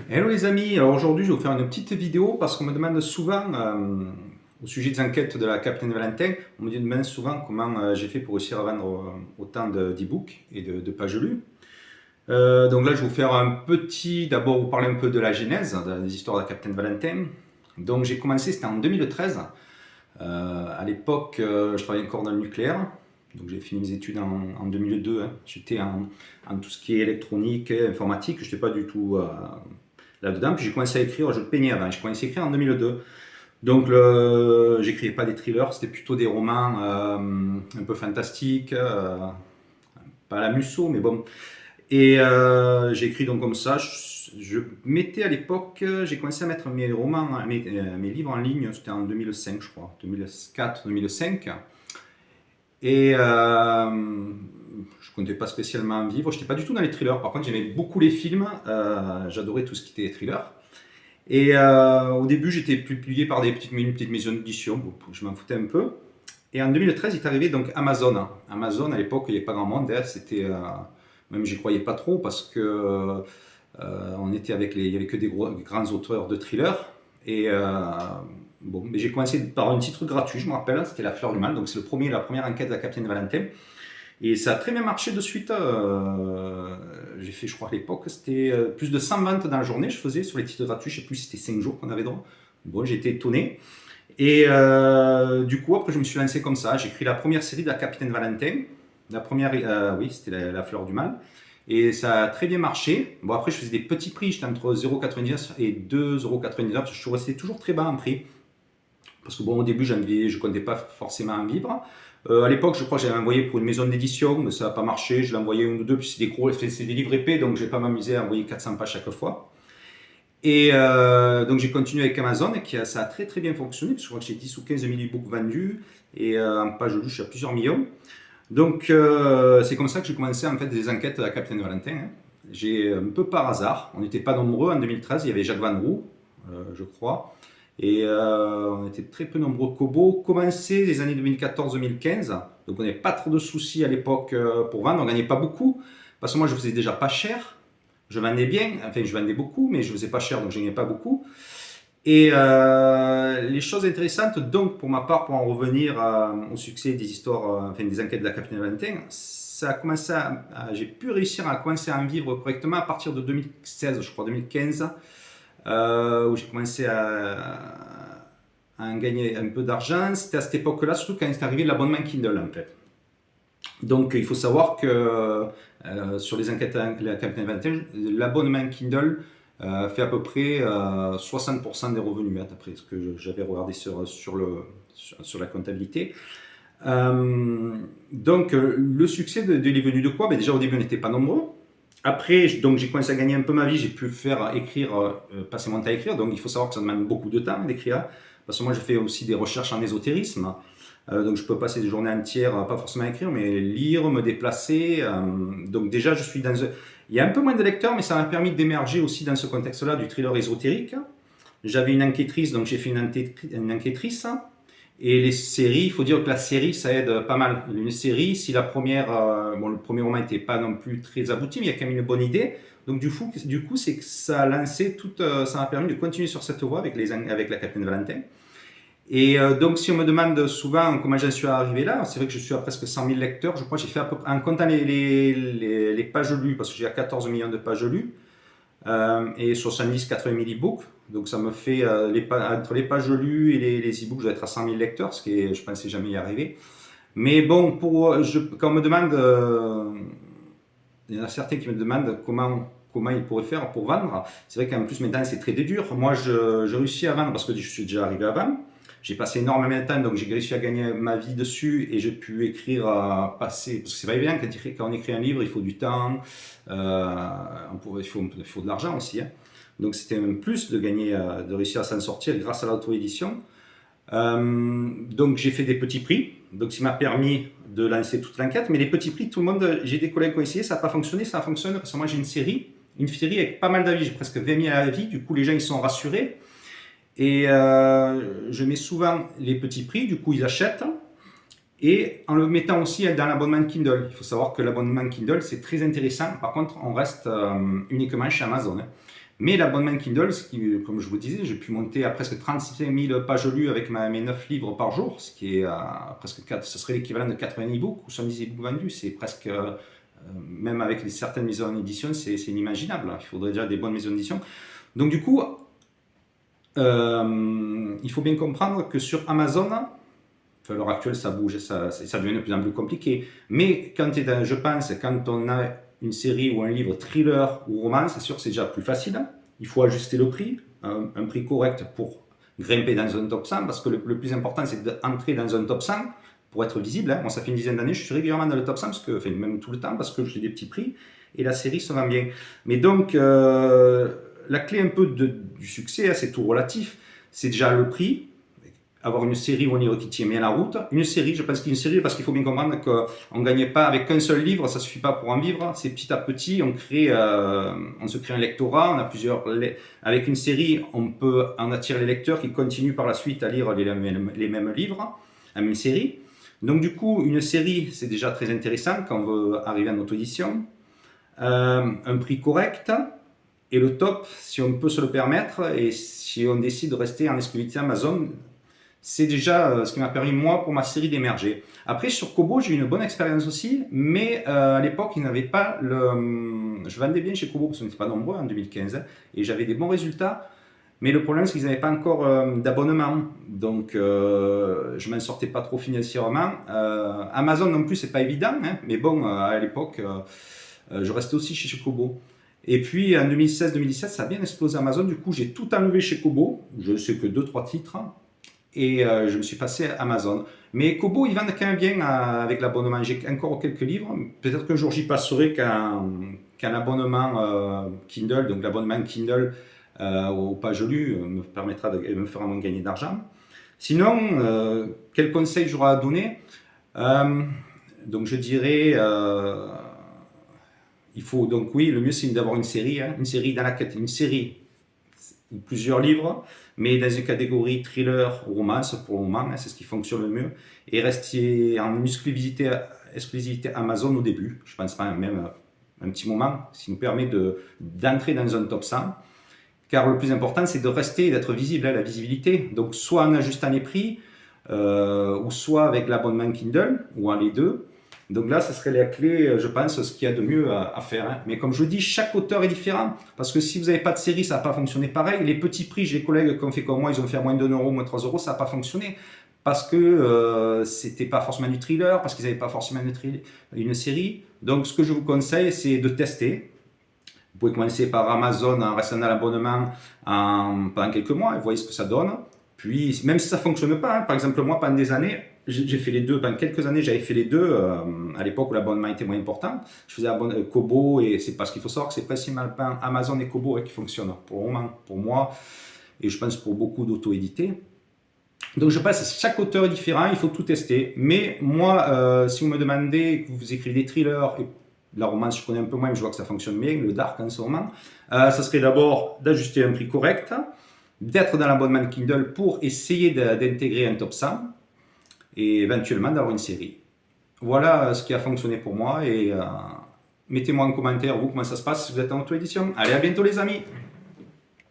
Hello les amis, alors aujourd'hui je vais vous faire une petite vidéo parce qu'on me demande souvent au sujet des enquêtes de la Capitaine Valentin, on me demande souvent comment j'ai fait pour réussir à vendre autant d'e-books et de pages lues. Donc là je vais vous faire un petit, d'abord vous parler un peu de la genèse, des histoires de la Capitaine Valentin. Donc j'ai commencé, c'était en 2013. À l'époque je travaillais encore dans le nucléaire, donc j'ai fini mes études en 2002. Hein. J'étais en tout ce qui est électronique, informatique, je n'étais pas du tout là-dedans. Puis j'ai commencé à écrire, je peignais avant, j'ai commencé à écrire en 2002. Donc j'écrivais pas des thrillers, c'était plutôt des romans un peu fantastiques, pas la Musso, mais bon. Et j'ai écrit donc comme ça. Je mettais à l'époque, j'ai commencé à mettre mes romans, mes livres en ligne, c'était en 2005 je crois, 2004-2005. Et je comptais pas spécialement en vivre, j'étais pas du tout dans les thrillers, par contre j'aimais beaucoup les films, j'adorais tout ce qui était thriller. Et au début, j'étais publié par une petite maison d'édition, je m'en foutais un peu. Et en 2013, il est arrivé donc Amazon. Amazon, à l'époque, il n'y avait pas grand monde. Hein, c'était, même j'y croyais pas trop parce que on était il y avait que des grands auteurs de thrillers. Et bon, mais j'ai commencé par un titre gratuit, je me rappelle, c'était La Fleur du Mal. Donc c'est la première enquête de la Capitaine Valentin. Et ça a très bien marché de suite. J'ai fait, je crois à l'époque, c'était plus de 100 ventes dans la journée, je faisais sur les titres gratuits, je sais plus si c'était 5 jours qu'on avait droit. Bon, j'étais étonné. Et du coup, après, je me suis lancé comme ça. J'ai écrit la première série de la Capitaine Valentin. La première, oui, c'était la Fleur du Mal. Et ça a très bien marché. Bon, après, je faisais des petits prix, j'étais entre 0,99 et 2,99 €. Je suis resté toujours très bas en prix. Parce que bon, au début, je ne comptais pas forcément en vivre. À l'époque, je crois que j'avais envoyé pour une maison d'édition, mais ça n'a pas marché. Je l'ai envoyé une ou deux, puis c'est des livres épais, donc je n'ai pas m'amusé à envoyer 400 pages chaque fois. Et donc j'ai continué avec Amazon, et ça a très très bien fonctionné, parce que je crois que j'ai 10 ou 15 000 e-books vendus, et en page lues, je suis à plusieurs millions. Donc c'est comme ça que j'ai commencé en fait des enquêtes de la Capitaine Valentin. Hein. J'ai un peu par hasard, on n'était pas nombreux en 2013, il y avait Jacques Van Roux, je crois. Et on était très peu nombreux. Kobo commençait les années 2014-2015, donc on n'avait pas trop de soucis à l'époque pour vendre, on ne gagnait pas beaucoup, parce que moi je faisais déjà pas cher, je vendais bien, enfin je vendais beaucoup, mais je faisais pas cher, donc je gagnais pas beaucoup. Et les choses intéressantes, donc pour ma part, pour en revenir au succès des histoires, enfin des enquêtes de la Capitaine Valentin, ça a commencé j'ai pu réussir à commencer à en vivre correctement à partir de 2016, je crois, 2015 où j'ai commencé à en gagner un peu d'argent. C'était à cette époque-là, surtout quand est arrivé l'abonnement Kindle en fait. Donc il faut savoir que sur les enquêtes de la Capitaine Valentin, l'abonnement Kindle fait à peu près 60% des revenus, hein, d'après ce que j'avais regardé sur la comptabilité. Donc le succès il est venu de quoi? Déjà au début on n'était pas nombreux. Après, donc j'ai commencé à gagner un peu ma vie, j'ai pu passer mon temps à écrire, donc il faut savoir que ça demande beaucoup de temps d'écrire, parce que moi je fais aussi des recherches en ésotérisme, donc je peux passer des journées entières, pas forcément à écrire, mais lire, me déplacer, donc déjà je suis dans il y a un peu moins de lecteurs, mais ça m'a permis d'émerger aussi dans ce contexte-là du thriller ésotérique. J'avais une enquêtrice, donc j'ai fait une enquêtrice. Et les séries, il faut dire que la série, ça aide pas mal. Une série, si le premier roman n'était pas non plus très abouti, mais il y a quand même une bonne idée. Donc du coup c'est que ça a lancé ça m'a permis de continuer sur cette voie avec la Capitaine Valentin. Et donc si on me demande souvent comment j'en suis arrivé là, c'est vrai que je suis à presque 100 000 lecteurs. Je crois que j'ai fait à peu près, en comptant les pages lues, parce que j'ai à 14 millions de pages lues, et 70-80 000 e-books. Donc ça me fait, entre les pages lues et les e-books, je dois être à 100 000 lecteurs, ce qui est, je ne pensais jamais y arriver. Mais bon, quand on me demande, il y en a certains qui me demandent comment ils pourraient faire pour vendre. C'est vrai qu'en plus maintenant c'est très dur. Moi je réussis à vendre parce que je suis déjà arrivé avant. J'ai passé énormément de temps, donc j'ai réussi à gagner ma vie dessus, et j'ai pu écrire, passer, parce que c'est pas évident quand on écrit un livre, il faut du temps, il faut de l'argent aussi. Hein. Donc c'était un plus de gagner, de réussir à s'en sortir grâce à l'auto-édition. Donc j'ai fait des petits prix, donc ça m'a permis de lancer toute l'enquête, mais les petits prix, tout le monde, j'ai des collègues qui ont essayé, ça n'a pas fonctionné, ça fonctionne parce que moi j'ai une série avec pas mal d'avis, j'ai presque 20 000 avis, du coup les gens ils sont rassurés. Et je mets souvent les petits prix, du coup ils achètent, et en le mettant aussi dans l'abonnement Kindle. Il faut savoir que l'abonnement Kindle c'est très intéressant, par contre on reste uniquement chez Amazon. Hein. Mais l'abonnement Kindle, comme je vous disais, j'ai pu monter à presque 35 000 pages lues avec mes 9 livres par jour, ce qui est presque 4, ce serait l'équivalent de 80 e-books ou 70 e-books vendus. C'est presque, même avec certaines maisons d'édition, c'est inimaginable. Il faudrait déjà des bonnes maisons d'édition. Donc du coup, il faut bien comprendre que sur Amazon, à l'heure actuelle, ça bouge, ça devient de plus en plus compliqué. Mais je pense, quand on a une série ou un livre thriller ou romance, c'est sûr que c'est déjà plus facile. Il faut ajuster le prix, un prix correct pour grimper dans un top 100, parce que le plus important, c'est d'entrer dans un top 100 pour être visible. Moi, ça fait une dizaine d'années, je suis régulièrement dans le top 100, même tout le temps, parce que j'ai des petits prix et la série se vend bien. Mais donc, la clé un peu du succès, c'est tout relatif, c'est déjà le prix. Avoir une série ou un livre qui tient bien la route. Une série, je pense qu'une série, parce qu'il faut bien comprendre qu'on ne gagne pas avec qu'un seul livre, ça ne suffit pas pour en vivre. C'est petit à petit, on se crée un lectorat, on a avec une série, on peut en attirer les lecteurs qui continuent par la suite à lire les mêmes livres, la même série. Donc du coup, une série, c'est déjà très intéressant quand on veut arriver en auto-édition. Un prix correct. Et le top, si on peut se le permettre, et si on décide de rester en exclusivité Amazon, c'est déjà ce qui m'a permis, moi, pour ma série d'émerger. Après, sur Kobo, j'ai eu une bonne expérience aussi, mais à l'époque, ils n'avaient pas je vendais bien chez Kobo, parce qu'on n'était pas nombreux en 2015, et j'avais des bons résultats. Mais le problème, c'est qu'ils n'avaient pas encore d'abonnement, donc je m'en sortais pas trop financièrement. Amazon non plus, c'est pas évident, hein, mais bon, à l'époque, je restais aussi chez Kobo. Et puis en 2016-2017, ça a bien explosé Amazon, du coup, j'ai tout enlevé chez Kobo, je ne sais que 2-3 titres, et je me suis passé à Amazon. Mais Kobo, ils vendent quand même bien avec l'abonnement. J'ai encore quelques livres. Peut-être qu'un jour j'y passerai qu'un abonnement Kindle, donc l'abonnement Kindle aux pages lues me fera moins gagner d'argent. Sinon, quel conseil j'aurais à donner? Donc je dirais, il faut donc oui, le mieux c'est d'avoir une série une série ou plusieurs livres, mais dans une catégorie thriller ou romance pour le moment, c'est ce qui fonctionne le mieux, et rester en exclusivité Amazon au début, je pense pas même un petit moment, ce qui nous permet d'entrer dans un top 100, car le plus important c'est de rester et d'être visible, la visibilité, donc soit en ajustant les prix, ou soit avec l'abonnement Kindle, ou en les deux. Donc là, ce serait la clé, je pense, ce qu'il y a de mieux à faire. Hein. Mais comme je vous dis, chaque auteur est différent. Parce que si vous n'avez pas de série, ça va pas fonctionner pareil. Les petits prix, j'ai des collègues qui ont fait comme moi, ils ont fait à moins de 1 euro, moins de 3 euros, ça n'a pas fonctionné. Parce que c'était pas forcément du thriller, parce qu'ils n'avaient pas forcément une série. Donc ce que je vous conseille, c'est de tester. Vous pouvez commencer par Amazon en restant dans l'abonnement pendant quelques mois et vous voyez ce que ça donne. Puis, même si ça ne fonctionne pas, hein, par exemple, moi, pendant des années, j'ai fait les deux. Pendant quelques années, j'avais fait les deux. À l'époque où l'abonnement était moins important, je faisais Kobo, et c'est parce qu'il faut savoir que c'est principalement Amazon et Kobo qui fonctionnent pour le moment, pour moi, et je pense pour beaucoup d'auto-édités. Donc je pense que chaque auteur est différent, il faut tout tester. Mais moi, si vous me demandez que vous écrivez des thrillers, et la romance je connais un peu moins, mais je vois que ça fonctionne bien, le dark en ce moment, ça serait d'abord d'ajuster un prix correct, d'être dans l'abonnement Kindle pour essayer d'intégrer un top 100 et éventuellement d'avoir une série. Voilà ce qui a fonctionné pour moi, et mettez-moi en commentaire vous comment ça se passe si vous êtes en auto-édition. Allez, à bientôt les amis!